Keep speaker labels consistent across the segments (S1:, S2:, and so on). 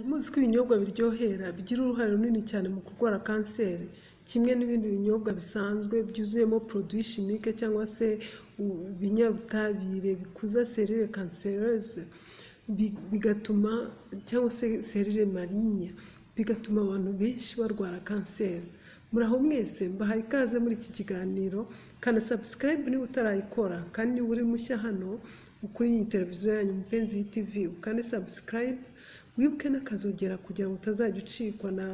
S1: muzi ko ibinyobwa biryohera bigira uruhare runini cyane mu kurwara kanseri kimwe n'ibindi binyobwa bisanzwe byuzuyemo produits chimiques cyangwa se ibinyabutabire bikuza selile cancereuse bigatuma cyangwa se selile maligne bigatuma abantu benshi barwara kanseri. Muraho mwese mbahaye ikaze muri iki kiganiro kandi subscribe niba utarayikora kandi niba uri mushya hano kuri iyi televiziyo yanyu Mupenzi TV kandi subscribe wibuke n'akazogera kugira ngo utazajya ucikwa na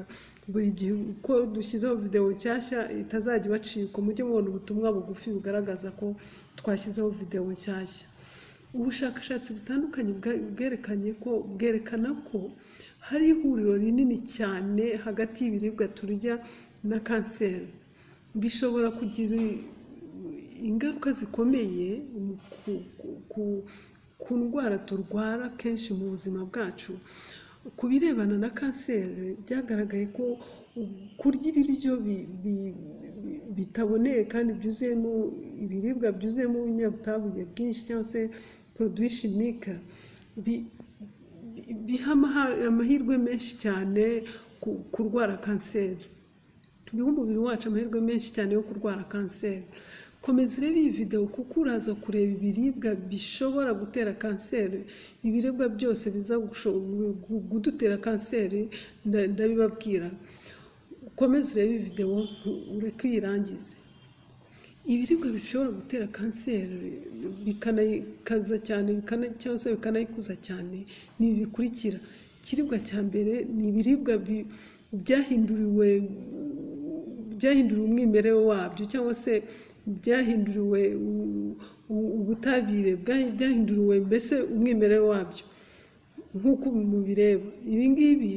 S1: buri gihe uko dushyizeho video nshyashya itazajya bacikwa mujye mubona ubutumwa bugufi bugaragaza ko twashyizeho video nshyashya. Ubushakashatsi butandukanye bwerekana ko hari ihuriro rinini cyane hagati y'ibiribwa turya na kanseri bishobora kugira ingaruka zikomeye ku ndwara turwara kenshi mu buzima bwacu. Ku birebana na kanseri byagaragaye ko kurya ibiryo bitaboneye kandi byuzuyemo ibiribwa byuzuyemo ibinyabutabire byinshi cyangwa se produits chimiques biha amahirwe menshi cyane kurwara kanseri, biha umubiri wacu amahirwe menshi cyane yo kurwara kanseri. Komeza urebe iyi video kuko uraza kureba ibiribwa bishobora gutera kanseri. Ibiribwa byose biza gudutera kanseri ndabibabwira. Komeza urebe iyi video ureke uyirangize. Ibiribwa bishobora gutera kanseri bikanayikaza cyane cyangwa se bikanayikuza cyane ni bikurikira. Ikiribwa cya mbere ni ibiribwa byahinduriwe umwimerere wabyo cyangwa se byahinduriwe ubutabire byahinduriwe mbese umwimerere wabyo nk'uko mubireba. Ibi ngibi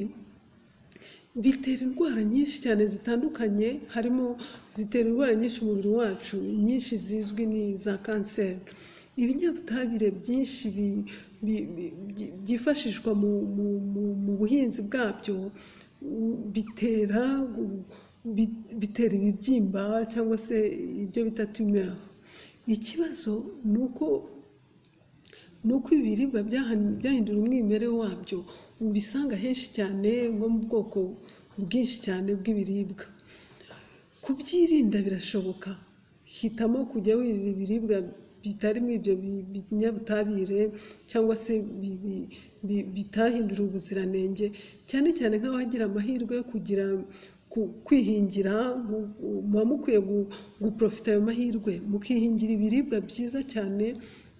S1: bitera indwara nyinshi cyane zitandukanye, harimo zitera indwara nyinshi mu mubiri wacu, nyinshi zizwi ni za kanseri. Ibinyabutabire byinshi byifashishwa mu buhinzi bwabyo bitera ibibyimba cyangwa se ibyo bita tumeur. Ikibazo nuko ibiribwa byahindura umwimerere wabyo ubisanga henshi cyane nko mu bwoko bwinshi cyane bw'ibiribwa. Kubyirinda birashoboka, hitamo kujya wirira ibiribwa bitarimo ibyo binyabutabire cyangwa se bitahindura ubuziranenge, cyane cyane nk'abagira amahirwe yo kugira kwihingira. muba mukwiye guprofita ayo mahirwe mukihingira ibiribwa byiza cyane,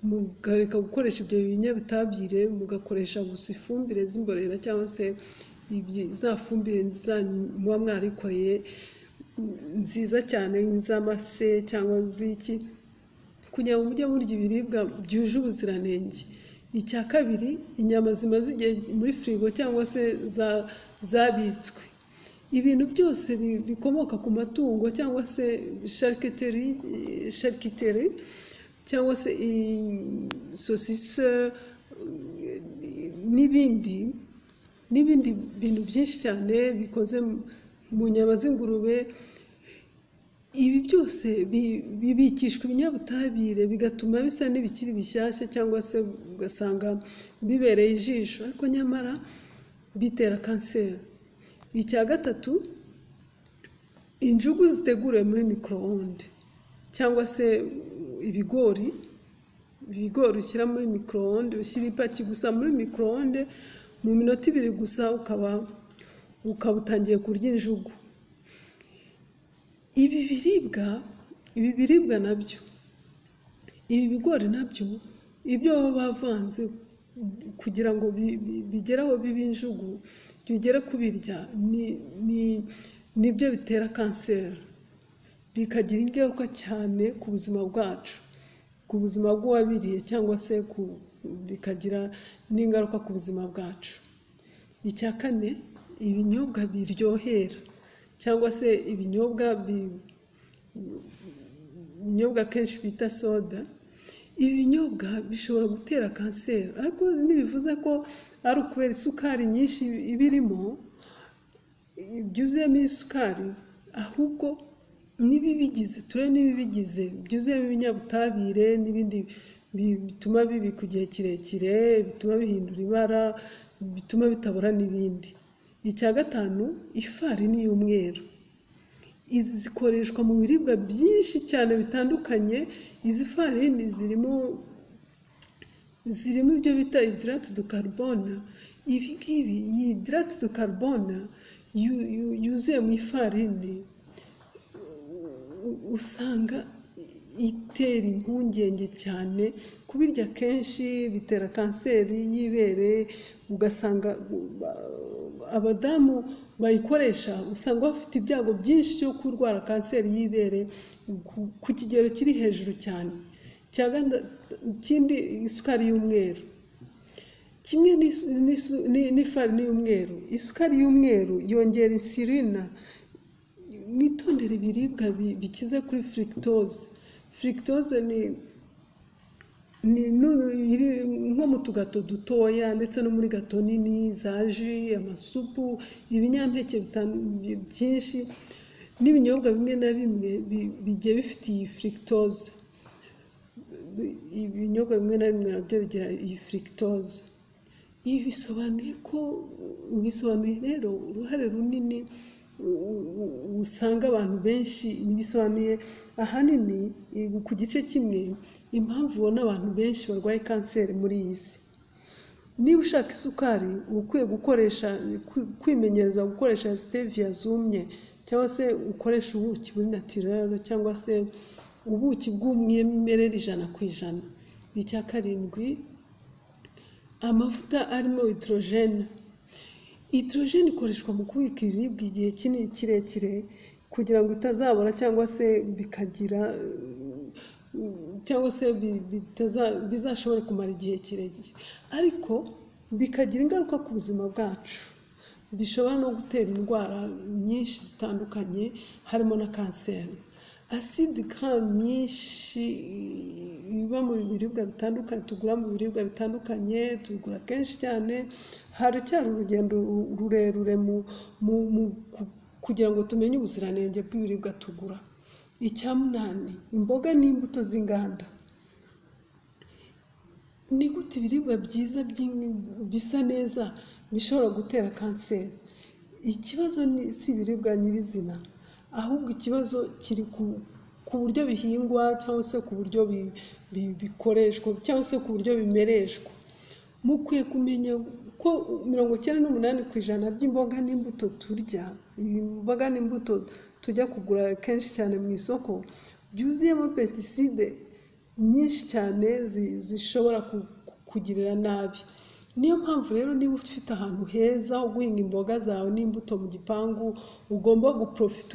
S1: mugareka gukoresha ibyo binyabutabire, mugakoresha gusa ifumbire z'imborera cyangwa se za fumbire muba mwarikoreye nziza cyane nk'iz'amase cyangwa z'iki, kugira ngo mujye murya ibiribwa byuje ubuziranenge. Icya kabiri, inyama zimaze igihe muri firigo cyangwa se zabitswe. Ibintu byose bikomoka ku matungo cyangwa se charcuterie cyangwa se saucisse n'ibindi bintu byinshi cyane bikoze mu nyama z'ingurube. Ibi byose bibikishwa ibinyabutabire bigatuma bisa n'ibikiri bishyashya cyangwa se ugasanga bibereye ijisho, ariko nyamara bitera kanseri. Icya gatatu, injugu ziteguriwe muri micro-onde cyangwa se ibigori ushyira muri micro-onde, ushyira ipaki gusa muri micro-onde mu minota 2 gusa ukaba utangiye kurya injugu. Ibi biribwa nabyo, ibi bigori nabyo, ibyo bavanze kugira ngo bigeraho bibe injugu bigere kubirya nibyo bitera kanseri, bikagira ingaruka cyane ku buzima bwacu, ku buzima bw'uwabiriye cyangwa se bikagira n'ingaruka ku buzima bwacu. Icya kane, ibinyobwa biryohera cyangwa se ibinyobwa kenshi bita soda. Ibinyobwa bishobora gutera kanseri, ariko ntibivuze ko ari ukubera isukari nyinshi ibirimo byuzuyemo isukari, ahubwo n'ibibigize byuzuyemo ibinyabutabire n'ibindi bituma bibika igihe kirekire, bituma bihindura ibara, bituma bitabora n'ibindi. Icya gatanu, ifarini y'umweru. Izi zikoreshwa mu biribwa byinshi cyane bitandukanye. Izi farini zirimo ibyo bita hydrate de carbone. Ibi ngibi, iyi hydrate de carbone yuzuye mu ifarini usanga itera impungenge cyane. Kubirya kenshi bitera kanseri y'ibere, ugasanga abadamu bayikoresha usanga bafite ibyago byinshi byo kurwara kanseri y'ibere ku kigero kiri hejuru cyane. Ikindi, isukari y'umweru. Kimwe n'ifarini y'umweru, isukari y'umweru yongera insulina. Mwitondere ibiribwa bikize kuri fructose. Fructose ni nko mu tugato dutoya ndetse no muri gato nini, za ji, amasupu, ibinyampeke byinshi n'ibinyobwa bimwe na bimwe bigiye bifite iyi fructose. Ibinyobwa bimwe na bimwe nabyo bigira iyi fructose. Ibi bisobanuye rero uruhare runini usanga abantu benshi. Bisobanuye ahanini ku gice kimwe impamvu ubona abantu benshi barwaye kanseri muri iyi si. Niba ushaka isukari, ukwiye kwimenyereza gukoresha stevia zumye, cyangwa se ukoresha ubuki buri natural, cyangwa se ubuki bw'umwimerere 100%. Icya karindwi, amavuta arimo hydrogene. Hydrogene ikoreshwa mu kubika ibiribwa igihe kirekire kugira ngo itazabora cyangwa se bizashobore kumara igihe kirekire, ariko bikagira ingaruka ku buzima bwacu. Bishobora no gutera indwara nyinshi zitandukanye harimo na kanseri. Acide gras nyinshi iba mu biribwa bitandukanye, tugura mu biribwa bitandukanye, tugura kenshi cyane. Haracyari urugendo rurerure kugira ngo tumenye ubuziranenge bw'ibiribwa tugura. Icya munani, imboga n'imbuto z'inganda. Ni gute ibiribwa byiza bisa neza bishobora gutera kanseri? Ikibazo si ibiribwa nyirizina, ahubwo ikibazo kiri ku buryo bihingwa, cyangwa se ku buryo bikoreshwa, cyangwa se ku buryo bimereshwa. Mukwiye kumenya ko 98% by'imboga n'imbuto turya, imboga n'imbuto tujya kugura kenshi cyane mu isoko, byuzuyemo pesticide nyinshi cyane zishobora kugirira nabi. Niyo mpamvu rero niba ufite ahantu heza ho guhinga imboga zawe n'imbuto mu gipangu, ugomba guprofita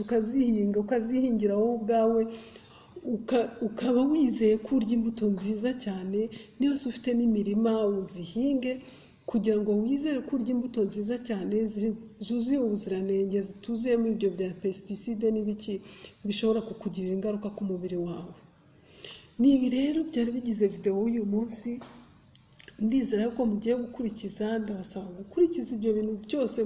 S1: ukazihingira wowe ubwawe, ukaba wizeye ko urya imbuto nziza cyane. Niba ufite n'imirima, uzihinge kugira ngo wizere ko urya imbuto nziza cyane zuzuye ubuziranenge, zituzuyemo ibyo bya pesticide n'ibiki bishobora kukugirira ingaruka ku mubiri wawe. Nibi rero byari bigize video y'uyu munsi. Ndizera ko mugiye gukurikiza, ndabasaba gukurikiza ibyo bintu byose,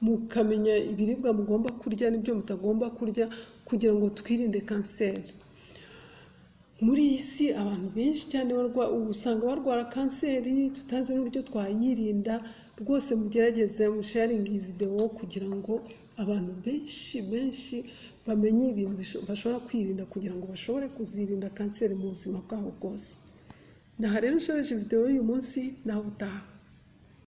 S1: mukamenya ibiribwa mugomba kurya n'ibyo mutagomba kurya kugira ngo twirinde kanseri. Muri iyi si abantu benshi cyane usanga barwara kanseri, tutazi n'uburyo twayirinda. Rwose mugerageze sharing iyi video kugira ngo abantu benshi bamenye ibintu bashobora kwirinda kugira ngo bashobore kuzirinda kanseri mu buzima bwabo bwose. Naha rero nshoreje video y'uyu munsi, naho utaha.